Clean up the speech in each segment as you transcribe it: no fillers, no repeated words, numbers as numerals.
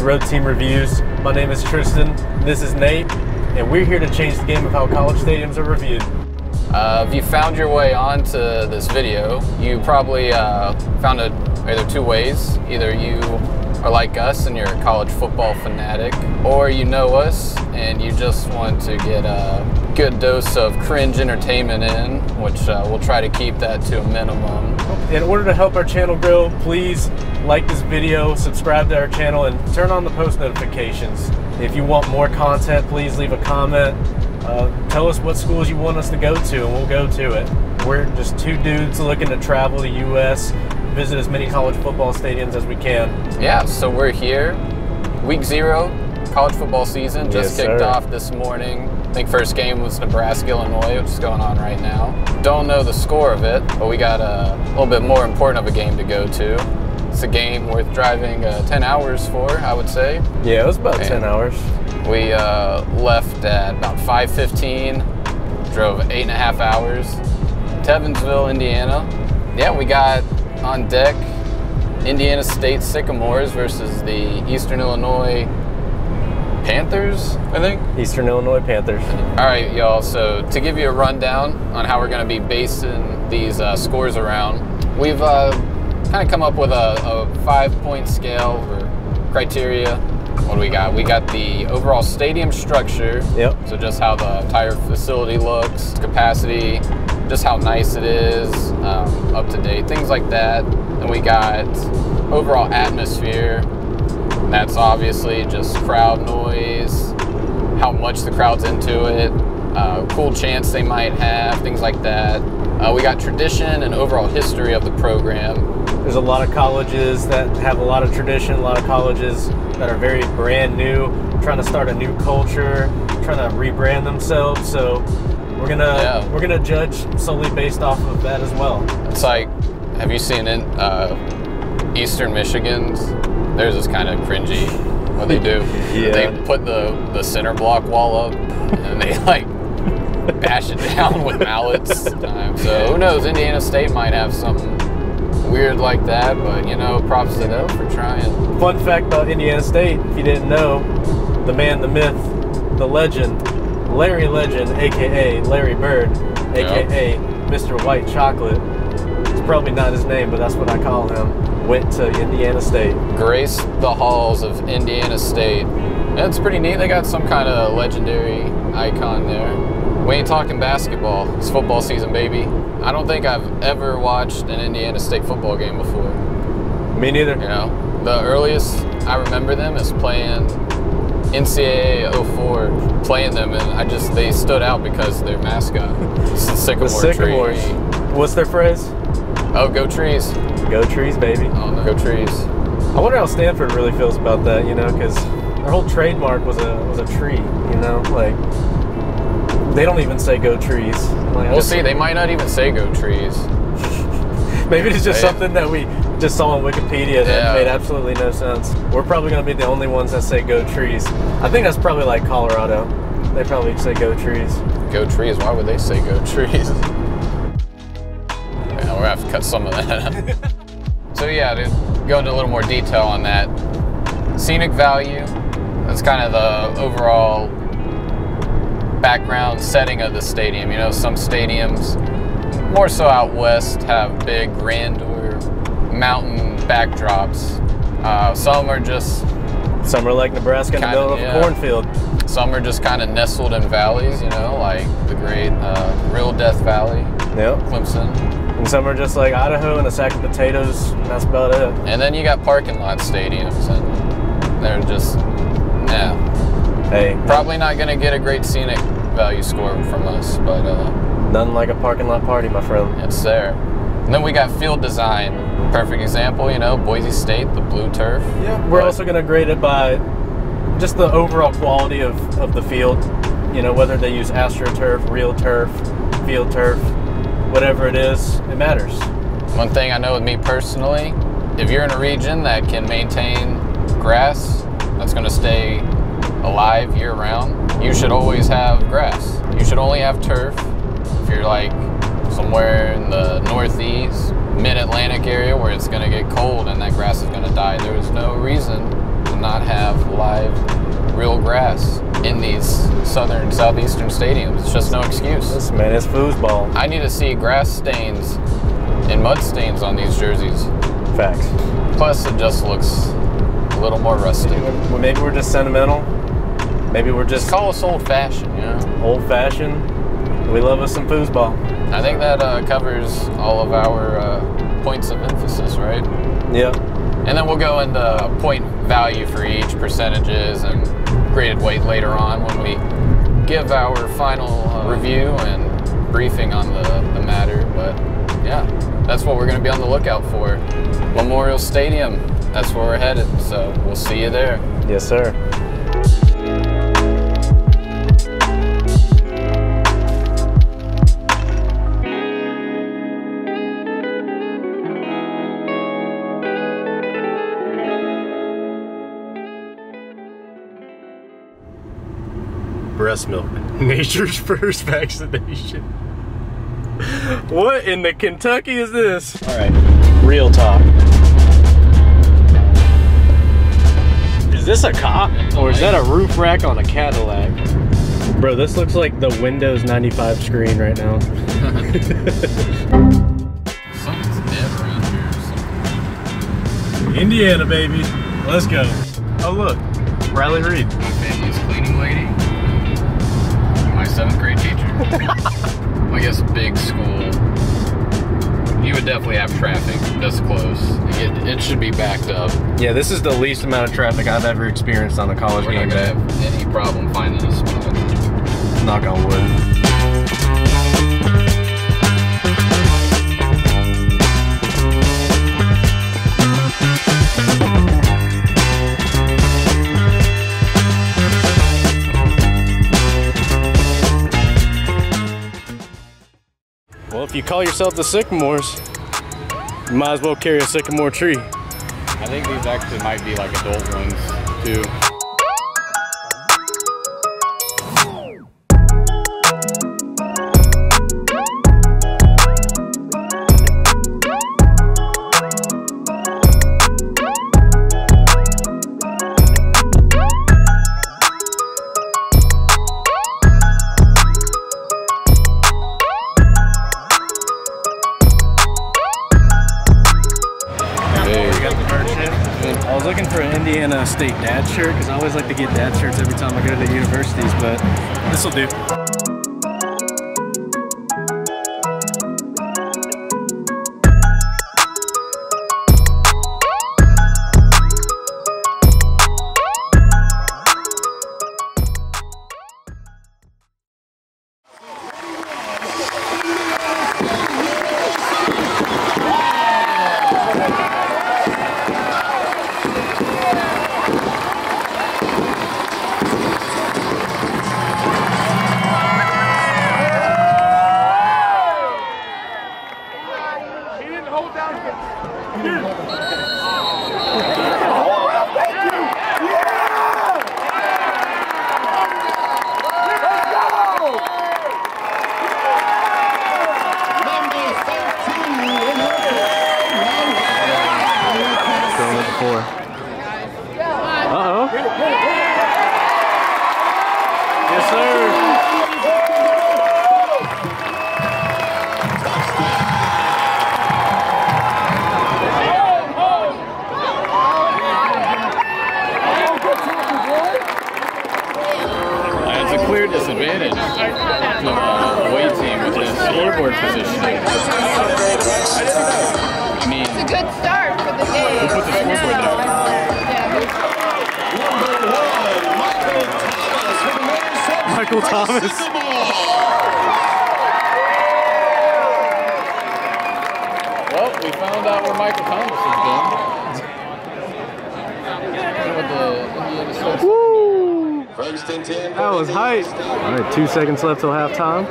is Road Team Reviews. My name is Tristan, this is Nate, and we're here to change the game of how college stadiums are reviewed. If you found your way onto this video, you probably found it either two ways. Either you are like us and you're a college football fanatic, or you know us and you just want to get a good dose of cringe entertainment in, which we'll try to keep that to a minimum. In order to help our channel grow, please like this video, subscribe to our channel, and turn on the post notifications. If you want more content, please leave a comment. Tell us what schools you want us to go to, and we'll go to it. We're just two dudes looking to travel the U.S., visit as many college football stadiums as we can. Yeah, so we're here. Week 0, college football season just kicked off this morning. I think first game was Nebraska-Illinois, which is going on right now. Don't know the score of it, but we got a little bit more important of a game to go to. It's a game worth driving 10 hours for, I would say. Yeah, it was about 10 hours. We left at about 5:15, drove 8.5 hours to Evansville, Indiana. Yeah, we got on deck Indiana State Sycamores versus the Eastern Illinois Panthers, I think? Eastern Illinois Panthers. All right, y'all, so to give you a rundown on how we're going to be basing these scores around, we've kind of come up with a 5-point scale or criteria. What do we got? We got the overall stadium structure. Yep. So just how the entire facility looks, capacity, just how nice it is, up to date, things like that. And we got overall atmosphere. That's obviously just crowd noise, how much the crowd's into it, cool chants they might have, things like that. We got tradition and overall history of the program. There's a lot of colleges that have a lot of tradition, a lot of colleges that are very brand new, trying to start a new culture, trying to rebrand themselves. So we're gonna judge solely based off of that as well. It's like, have you seen in Eastern Michigan's? Theirs is kind of cringy. What they do? Yeah. They put the center block wall up and they like bash it down with mallets. So who knows? Indiana State might have something weird like that, but you know, props to them for trying. Fun fact about Indiana State, if you didn't know, the man, the myth, the legend, Larry Legend, aka Larry Bird, aka Mr. White Chocolate. It's probably not his name, but that's what I call him. Went to Indiana State. Graced the halls of Indiana State. Yeah, it's pretty neat. They got some kind of legendary icon there. We ain't talking basketball. It's football season, baby. I don't think I've ever watched an Indiana State football game before. Me neither. You know, the earliest I remember them is playing NCAA 04, playing them, and they stood out because their mascot. It's the Sycamores. Tree. What's their phrase? Oh, go trees. Go trees, baby. Oh, no. Go trees. I wonder how Stanford really feels about that, you know, because their whole trademark was a tree, you know, like. They don't even say go trees. Like, we'll see, they might not even say go trees. Maybe it's just something that we just saw on Wikipedia that made absolutely no sense. We're probably going to be the only ones that say go trees. I think that's probably like Colorado. They probably say go trees. Go trees? Why would they say go trees? Yeah, we're going to have to cut some of that. So yeah, to go into a little more detail on that. Scenic value, that's kind of the overall background setting of the stadium. You know, some stadiums, more so out west, have big grandeur mountain backdrops. Some are like Nebraska in the middle of a cornfield. Some are just kind of nestled in valleys, you know, like the great Real Death Valley, Clemson. And some are just like Idaho and a sack of potatoes, and that's about it. And then you got parking lot stadiums, and they're just, Hey, probably not going to get a great scenic value score from us, but nothing like a parking lot party, my friend. It's there. And then we got field design. Perfect example, you know, Boise State, the blue turf. Yeah, we're also going to grade it by just the overall quality of the field. You know, whether they use AstroTurf, real turf, field turf, whatever it is, it matters. One thing I know with me personally, if you're in a region that can maintain grass that's going to stay alive year-round, you should always have grass. You should only have turf. If you're like somewhere in the northeast, mid-Atlantic area where it's going to get cold and that grass is going to die, there is no reason to not have live, real grass in these southeastern stadiums. It's just no excuse. Listen, man, it's foosball. I need to see grass stains and mud stains on these jerseys. Facts. Plus, it just looks a little more rusty. Well, maybe we're just sentimental. Maybe we're just... Call us old-fashioned, you know? Old-fashioned. We love us some foosball. I think that covers all of our points of emphasis, right? Yeah. And then we'll go into point value for each, percentages, and graded weight later on when we give our final review and briefing on the matter. But yeah, that's what we're going to be on the lookout for. Memorial Stadium, that's where we're headed. So we'll see you there. Yes, sir. Breast milk. Nature's first vaccination. What in the Kentucky is this? All right, real talk. Is this a cop or is that a roof rack on a Cadillac? Bro, this looks like the Windows 95 screen right now. Something's dead around here or something. Indiana, baby. Let's go. Oh, look. Riley Reed. My family's cleaning lady. My 7th grade teacher. I guess big school. You would definitely have traffic this close. It should be backed up. Yeah, this is the least amount of traffic I've ever experienced on a college We're game not day. gonna have any problem finding a spot. Knock on wood. Well, if you call yourself the Sycamores, you might as well carry a sycamore tree. I think these actually might be like adult ones too. I was looking for an Indiana State dad shirt because I always like to get dad shirts every time I go to the universities, but this will do. Uh-oh. Yes, sir. That's a clear disadvantage to the away team with this scoreboard positioning. I mean, It's a good start for the day. who put the scoreboard there? Michael Thomas. Well, we found out where Michael Thomas has been. With the Indiana State Woo! First and 10. That was hype. All right, 2 seconds left till halftime.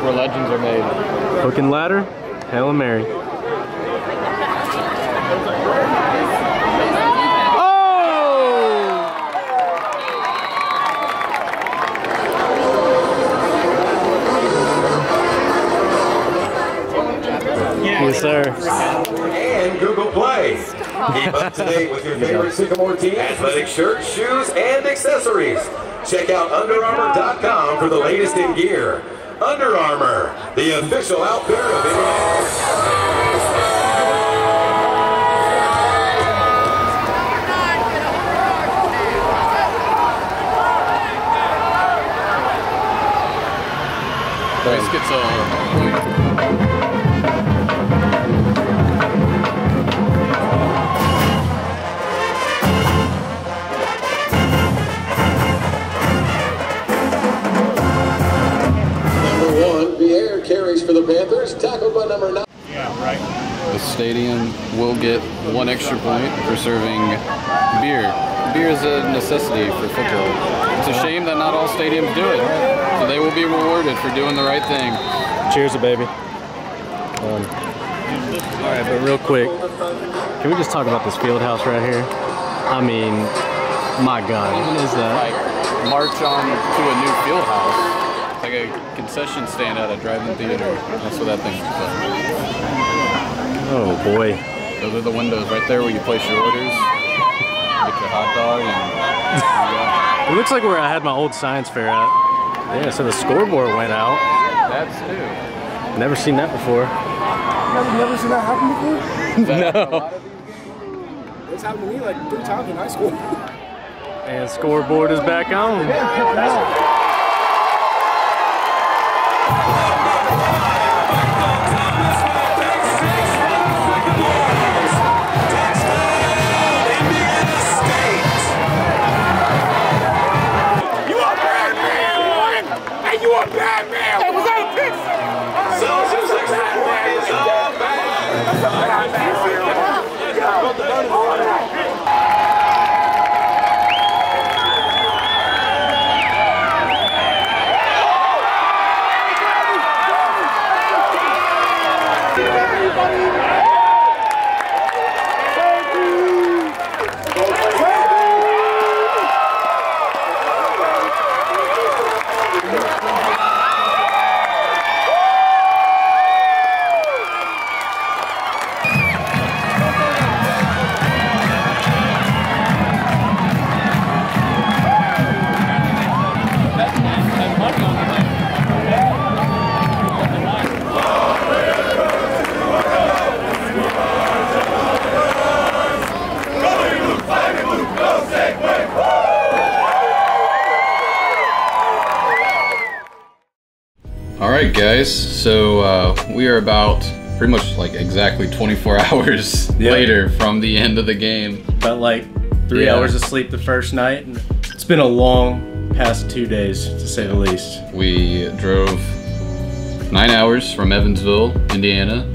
where legends are made. Hook and ladder, Hail Mary. Yes, sir. And Google Play. Keep up to date with your favorite Sycamore team, athletic shirts, shoes, and accessories. Check out UnderArmour.com for the latest in gear. Under Armour, the official outfitter of Indiana. Race gets Carries for the Panthers, tackled by number 9. Yeah, right. The stadium will get 1 extra point for serving beer. Beer is a necessity for football. It's a shame that not all stadiums do it. So they will be rewarded for doing the right thing. Cheers, baby. All right, but real quick, can we just talk about this field house right here? I mean, my God, what is that? Like, march on to a new field house. Like a concession stand at a drive-in theater. That's what that thing is. Oh boy. Those are the windows right there where you place your orders. Get your hot dog and it looks like where I had my old science fair at. Yeah, so the scoreboard went out. That's new. Never seen that before. Never seen that happen before? No. It's happened to me like 3 times in high school. And scoreboard is back on. Alright guys, so we are about pretty much like exactly 24 hours later from the end of the game. About like 3 hours of sleep the first night. And it's been a long past 2 days, to say the least. We drove 9 hours from Evansville, Indiana,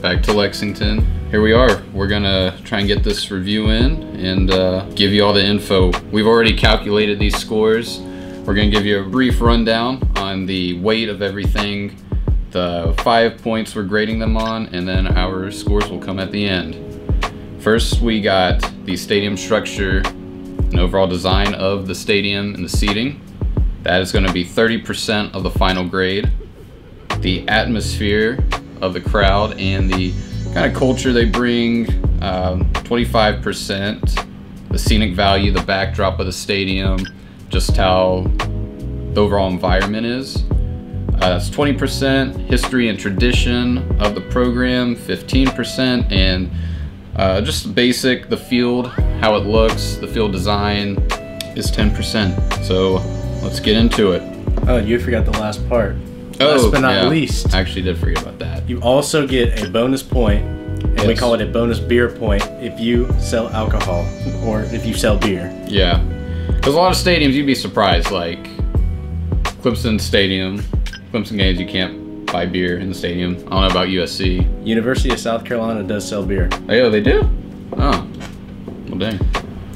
back to Lexington. Here we are. We're gonna try and get this review in and give you all the info. We've already calculated these scores. We're gonna give you a brief rundown on the weight of everything, the 5 points we're grading them on, and then our scores will come at the end. First, we got the stadium structure and overall design of the stadium and the seating. That is gonna be 30% of the final grade. The atmosphere of the crowd and the kind of culture they bring, 25%. The scenic value, the backdrop of the stadium, just how the overall environment is. That's 20%. History and tradition of the program, 15%, and just basic, the field, how it looks, the field design is 10%. So let's get into it. Oh, you forgot the last part. Last but not least, I actually did forget about that. you also get a bonus point, and we call it a bonus beer point if you sell alcohol or if you sell beer. Yeah. Because a lot of stadiums, you'd be surprised, like Clemson Stadium, Clemson games, you can't buy beer in the stadium. I don't know about USC. University of South Carolina does sell beer. Oh, they do? Oh, well dang.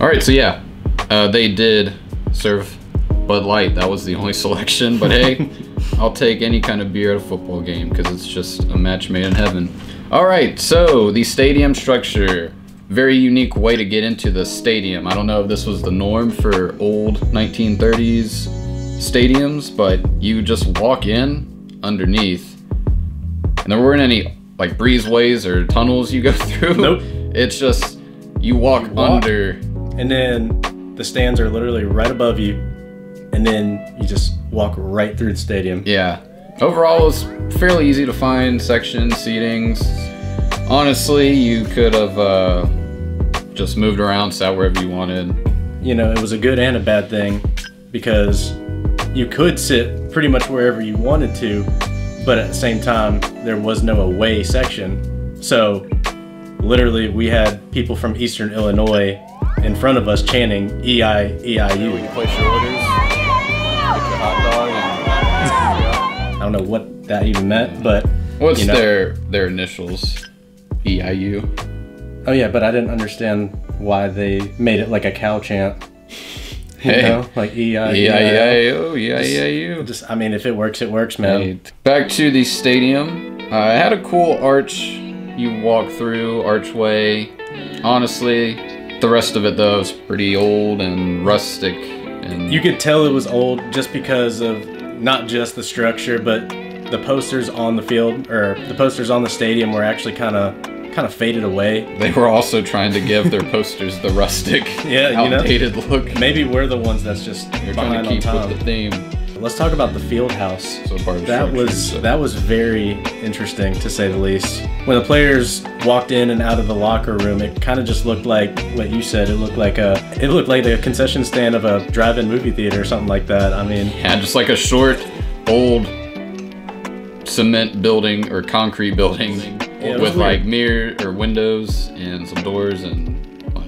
All right, so yeah, they did serve Bud Light. That was the only selection, but hey, I'll take any kind of beer at a football game because it's just a match made in heaven. All right, so the stadium structure. Very unique way to get into the stadium. I don't know if this was the norm for old 1930s stadiums, but you just walk in underneath and there weren't any like breezeways or tunnels you go through. Nope. It's just, You walk under. And then the stands are literally right above you. And then you just walk right through the stadium. Yeah. Overall, it's fairly easy to find sections, seatings. Honestly, you could have just moved around, sat wherever you wanted. You know, it was a good and a bad thing because you could sit pretty much wherever you wanted to, but at the same time, there was no away section. So literally, we had people from Eastern Illinois in front of us chanting EI, EIU. You place your orders, get your hot dog, and I don't know what that even meant, but what's you know, their initials? EIU. Oh yeah, but I didn't understand why they made it like a cow chant. You Hey, know, like EIU. EIU. Just, I mean, if it works, man. Hey. Back to the stadium. It had a cool arch you walk through, archway. Honestly, the rest of it though is pretty old and rustic. And You could tell it was old just because of not just the structure, but the posters on the field, or the posters on the stadium were actually kind of faded away. they were also trying to give their posters the rustic, Yeah, you know, outdated look. maybe we're the ones that's just They're behind trying to keep on time. with the theme. Let's talk about the field house. So part of That was very interesting, to say the least. When the players walked in and out of the locker room, it kind of just looked like what you said. It looked like the concession stand of a drive-in movie theater or something like that. I mean, Yeah, just like a short, old cement building or concrete building it was with weird. like mirror or windows and some doors and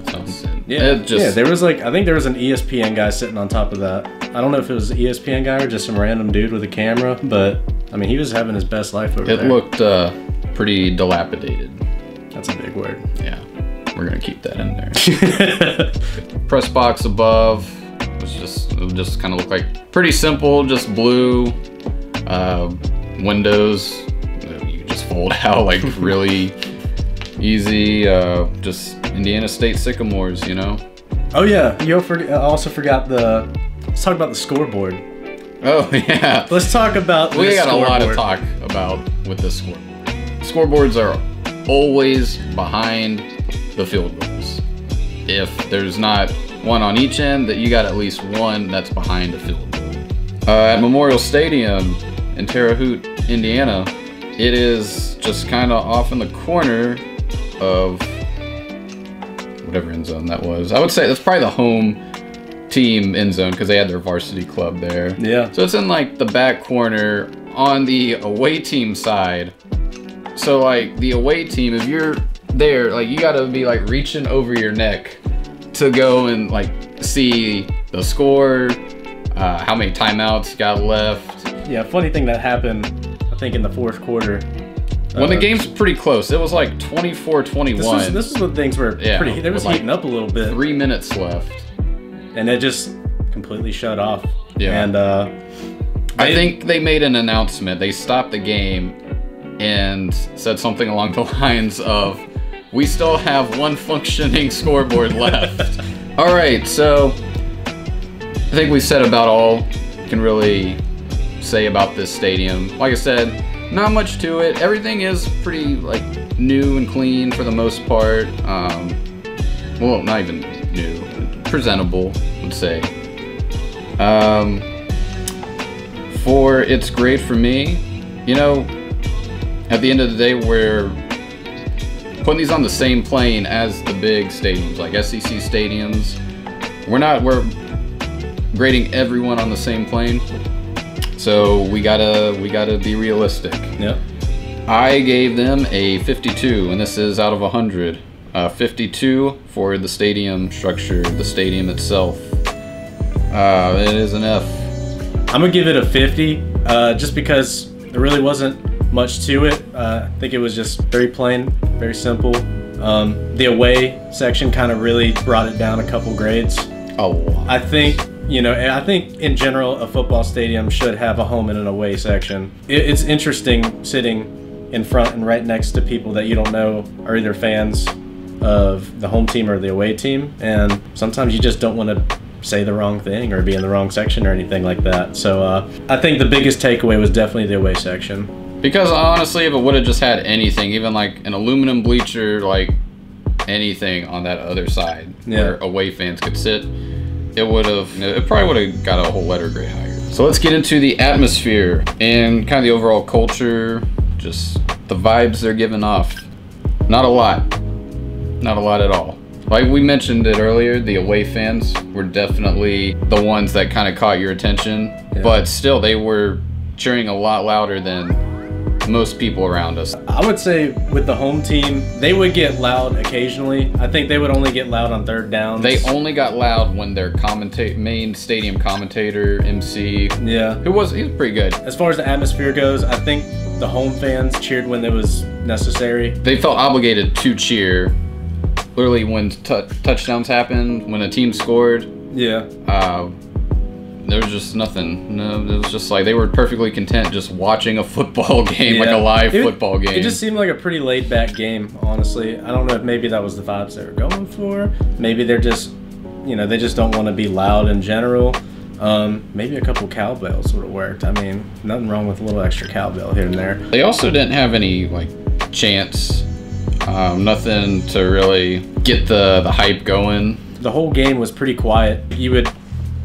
something. yeah, It just, there was like, I think there was an ESPN guy sitting on top of that. I don't know if it was an ESPN guy or just some random dude with a camera, but I mean, he was having his best life over it there. looked pretty dilapidated. That's a big word. Yeah, we're gonna keep that in there. Press box above was just kind of look like pretty simple, just blue windows. You just fold out like really easy. Just Indiana State Sycamores, you know. Oh yeah, you also forgot let's talk about the scoreboard. Oh yeah. Let's talk about We this got a lot to scoreboard. talk about with this scoreboard. Scoreboards are always behind the field goals. If there's not one on each end, that you got at least one that's behind the field goal. At Memorial Stadium in Terre Haute, Indiana, it is just kind of off in the corner of whatever end zone that was. I would say that's probably the home team end zone because they had their varsity club there. Yeah. So it's in like the back corner on the away team side. So like the away team, if you're there, like you gotta be like reaching over your neck to go and like see the score, how many timeouts you got left. Yeah, funny thing that happened, I think in the fourth quarter. When the game's pretty close, it was like 24-21. This is when things were pretty. It was with, like, heating up a little bit, 3 minutes left. and it just completely shut off. Yeah. And I think they made an announcement. They stopped the game and said something along the lines of, "We still have one functioning scoreboard left." All right, so I think we said about all we can really say about this stadium. Like I said, not much to it. Everything is pretty like new and clean for the most part. Well, not even new, presentable, I would say. For it's great for me. You know, at the end of the day, we're putting these on the same plane as the big stadiums, like SEC stadiums. We're grading everyone on the same plane. So we gotta be realistic. yeah, I gave them a 52, and this is out of 100. 52 for the stadium structure, the stadium itself. It is an F. I'm gonna give it a 50, just because there really wasn't much to it. I think it was just very plain, very simple. The away section kind of really brought it down a couple grades. A lot. I think, you know, I think in general a football stadium should have a home and an away section. It's interesting sitting in front and right next to people that you don't know are either fans of the home team or the away team, and sometimes you just don't want to say the wrong thing or be in the wrong section or anything like that. So I think the biggest takeaway was definitely the away section. Because honestly, if it would have just had anything, even like an aluminum bleacher, like anything on that other side where away fans could sit, it probably would have got a whole letter grade higher. So let's get into the atmosphere and kind of the overall culture, just the vibes they're giving off. Not a lot at all. Like we mentioned it earlier, the away fans were definitely the ones that kind of caught your attention, but still they were cheering a lot louder than most people around us. I would say with the home team, they would get loud occasionally. I think they would only get loud on third downs. They only got loud when their main stadium commentator, MC, he was pretty good. As far as the atmosphere goes, I think the home fans cheered when it was necessary. They felt obligated to cheer literally when touchdowns happened, when a team scored. There was just nothing. No, it was just like they were perfectly content just watching a football game, like a live football game. It just seemed like a pretty laid back game, honestly. I don't know if maybe that was the vibes they were going for. Maybe they're just, they just don't want to be loud in general. Maybe a couple cowbells would have worked. I mean, nothing wrong with a little extra cowbell here and there. They also didn't have any like chants, nothing to really get the hype going. The whole game was pretty quiet. You would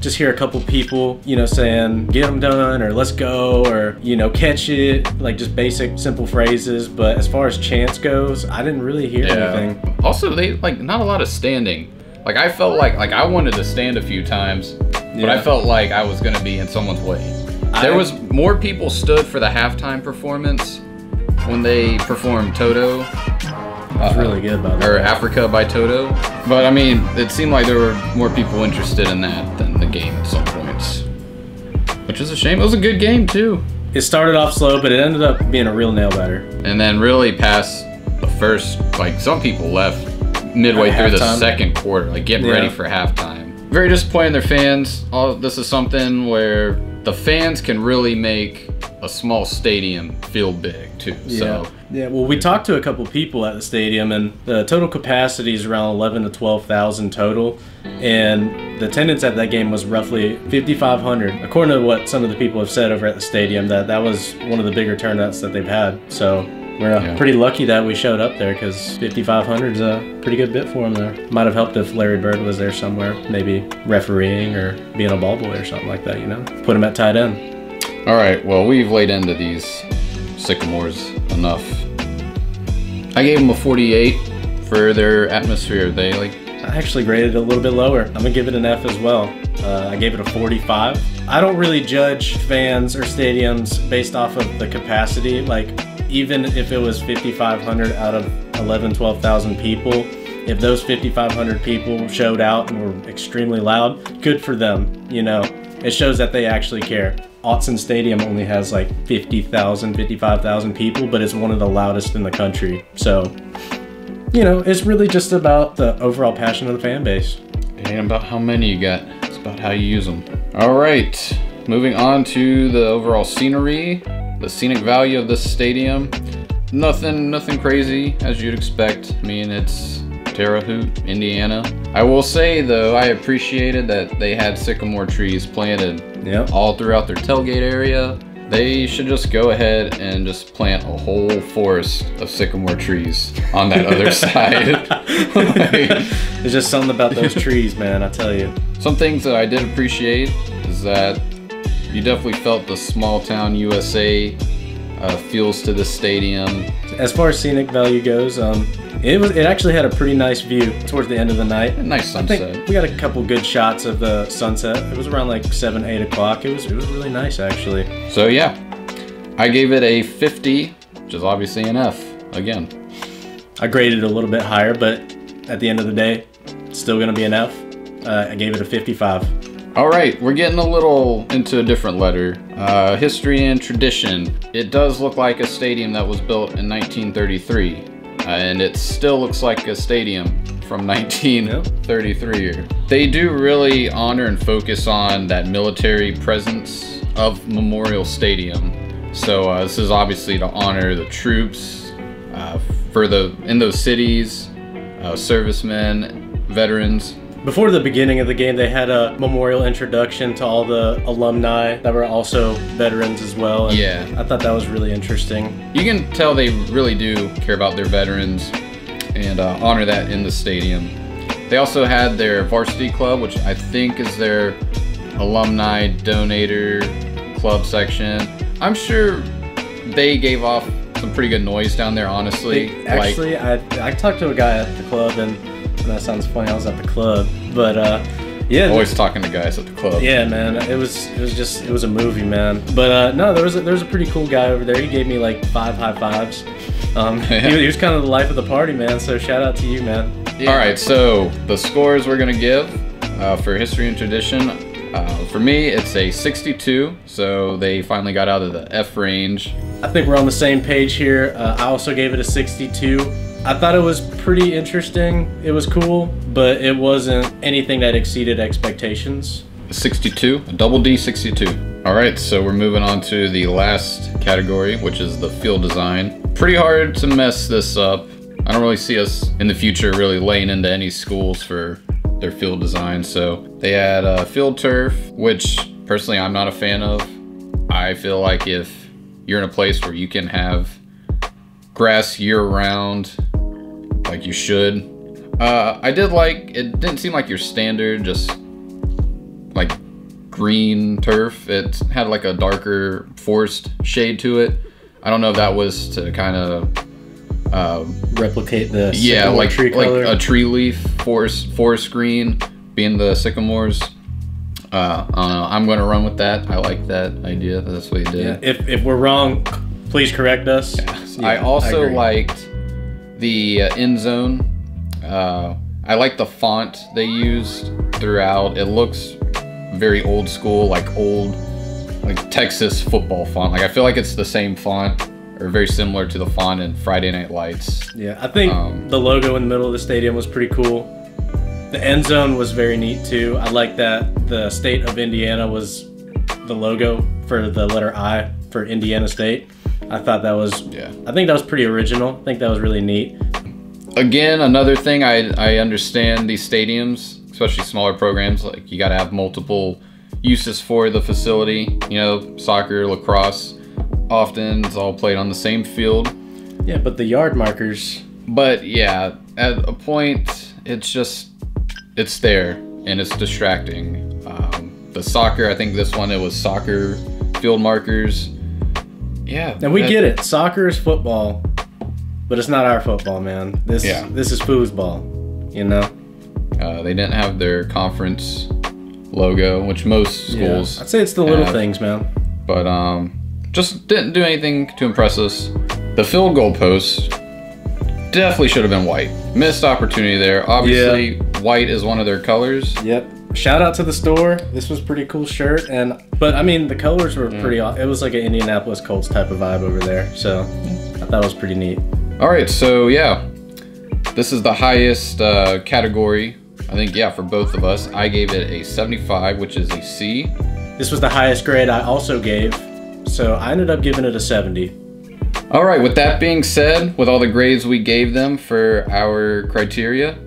just hear a couple people, saying, get them done, or let's go, or, catch it, like just basic, simple phrases. But as far as chants goes, I didn't really hear anything. Also, they, not a lot of standing. Like, I felt like I wanted to stand a few times, but I felt like I was going to be in someone's way. There was more people stood for the halftime performance when they performed Toto. It's really good, by the way. Or Africa by Toto. But I mean, it seemed like there were more people interested in that than the game at some points. Which is a shame. It was a good game too. It started off slow, but it ended up being a real nail biter. And then really past the first, some people left midway through the second quarter, getting ready for halftime. Very disappointed in their fans. This is something where the fans can really make a small stadium feel big too. Yeah, well, we talked to a couple people at the stadium, and the total capacity is around 11 to 12,000 total, and the attendance at that game was roughly 5,500. According to what some of the people have said over at the stadium, that was one of the bigger turnouts that they've had. So we're pretty lucky that we showed up there, because 5,500 is a pretty good bit for them there. Might have helped if Larry Bird was there somewhere, maybe refereeing or being a ball boy or something like that, Put him at tight end. All right, well, we've laid into these Sycamores enough. I gave them a 48 for their atmosphere. I actually graded it a little bit lower. I'm gonna give it an F as well. I gave it a 45. I don't really judge fans or stadiums based off of the capacity. Even if it was 5,500 out of 11, 12,000 people, if those 5,500 people showed out and were extremely loud, good for them. It shows that they actually care. Autzen Stadium only has 50,000, 55,000 people, but it's one of the loudest in the country. So, it's really just about the overall passion of the fan base. It ain't about how many you got, it's about how you use them. All right, moving on to the overall scenery, the scenic value of this stadium. Nothing crazy as you'd expect. I mean, it's Terre Haute, Indiana. I will say though, I appreciated that they had sycamore trees planted all throughout their tailgate area. They should just go ahead and just plant a whole forest of sycamore trees on that other side. There's just something about those trees, man, I tell you. Some things that I did appreciate is that you definitely felt the small town USA feels to the stadium. As far as scenic value goes, it actually had a pretty nice view towards the end of the night. A nice sunset. I think we got a couple good shots of the sunset. It was around 7, 8 o'clock. It was really nice, actually. So yeah, I gave it a 50, which is obviously an F again. I graded it a little bit higher, but at the end of the day, it's still gonna be an F. I gave it a 55. All right, we're getting a little into a different letter. History and tradition. It does look like a stadium that was built in 1933. And it still looks like a stadium from 1933. They do really honor and focus on that military presence of Memorial Stadium. So this is obviously to honor the troops in those cities, servicemen, veterans. Before the beginning of the game, they had a memorial introduction to all the alumni that were also veterans as well. And I thought that was really interesting. You can tell they really do care about their veterans. and honor that in the stadium. They also had their varsity club, which I think is their alumni donator club section. I'm sure they gave off some pretty good noise down there, honestly. Actually, I talked to a guy at the club, and that sounds funny, I was at the club, but yeah. Always talking to guys at the club. Yeah, man, it was a movie, man. But no, there was a pretty cool guy over there. He gave me like 5 high fives. He was kind of the life of the party, man, so shout out to you, man. Yeah. All right, so the scores we're gonna give for history and tradition. For me, it's a 62, so they finally got out of the F range. I think we're on the same page here. I also gave it a 62. I thought it was pretty interesting. It was cool, but it wasn't anything that exceeded expectations. 62, a double D 62. All right, so we're moving on to the last category, which is the field design. Pretty hard to mess this up. I don't really see us in the future really laying into any schools for their field design. So they had field turf, which personally I'm not a fan of. I feel like if you're in a place where you can have grass year round, like you should. I did like, it didn't seem like your standard just like green turf. It had like a darker forest shade to it. I don't know if that was to kind of replicate the like tree color. Like a tree leaf forest green being the sycamores. I don't know, I'm gonna run with that. I like that idea. That's what he did. Yeah. If we're wrong, please correct us. Yeah, I also liked the end zone. I like the font they used throughout. It looks very old school, like Texas football font. Like I feel like it's the same font or very similar to the font in Friday Night Lights. Yeah, I think the logo in the middle of the stadium was pretty cool. The end zone was very neat too. I like that the state of Indiana was the logo for the letter I for Indiana State. I thought that was, I think that was pretty original. I think that was really neat. Again, another thing, I understand these stadiums, especially smaller programs, like you gotta have multiple uses for the facility. You know, soccer, lacrosse, often it's all played on the same field. Yeah, but the yard markers. But yeah, at a point, it's there and it's distracting. The soccer, I think this one, it was soccer field markers. Yeah. And we get it. Soccer is football, but it's not our football, man. This is foosball, you know? They didn't have their conference logo, which most schools I'd say it's the little things, man. But just didn't do anything to impress us. The field goal post definitely should have been white. Missed opportunity there. Obviously, white is one of their colors. Yep. Shout out to the store. This was a pretty cool shirt, but I mean the colors were pretty. It was like an Indianapolis Colts type of vibe over there, so I thought it was pretty neat. All right, so yeah, this is the highest category. I think for both of us. I gave it a 75, which is a C. This was the highest grade I also gave, so I ended up giving it a 70. All right, with that being said, with all the grades we gave them for our criteria,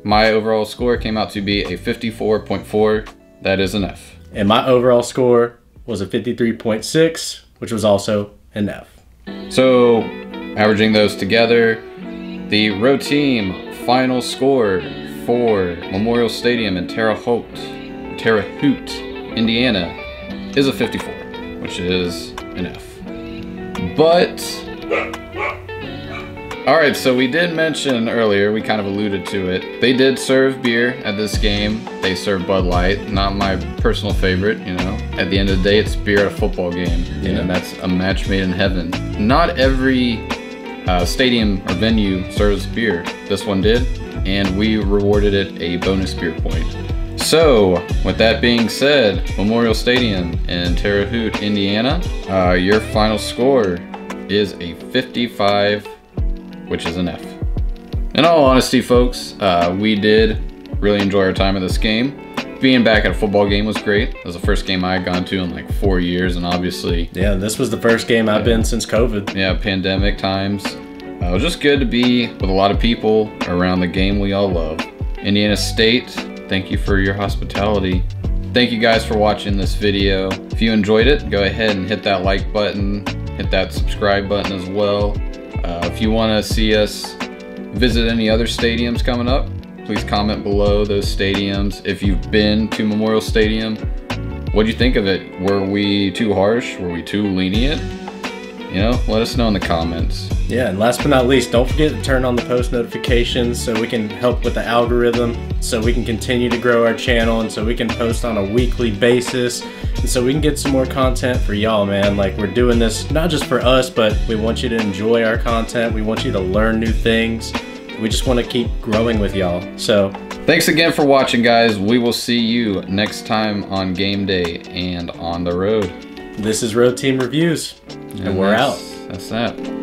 my overall score came out to be a 54.4. That is an F. And my overall score was a 53.6, which was also an F. So, averaging those together, the row team final score for Memorial Stadium in Terre Haute, Indiana, is a 54, which is an F. But, all right, so we did mention earlier, we kind of alluded to it. They did serve beer at this game. They served Bud Light, not my personal favorite, you know. At the end of the day, it's beer at a football game, and that's a match made in heaven. Not every stadium or venue serves beer. This one did, and we rewarded it a bonus beer point. So, with that being said, Memorial Stadium in Terre Haute, Indiana, your final score is a 55, which is an F. In all honesty, folks, we did really enjoy our time at this game. Being back at a football game was great. It was the first game I had gone to in like 4 years, and obviously... Yeah, this was the first game I've been since COVID. Yeah, pandemic times. It was just good to be with a lot of people around the game we all love. Indiana State, thank you for your hospitality. Thank you guys for watching this video. If you enjoyed it, go ahead and hit that like button, hit that subscribe button as well. If you want to see us visit any other stadiums coming up, please comment below those stadiums. If you've been to Memorial Stadium, what do you think of it? Were we too harsh? Were we too lenient? You know, let us know in the comments. Yeah, and last but not least, don't forget to turn on the post notifications so we can help with the algorithm, so we can continue to grow our channel, and so we can post on a weekly basis, and so we can get some more content for y'all, man. Like, we're doing this not just for us, but we want you to enjoy our content. We want you to learn new things. We just want to keep growing with y'all. So thanks again for watching, guys. We will see you next time on game day and on the road. This is Road Team Reviews, and we're out. That's that.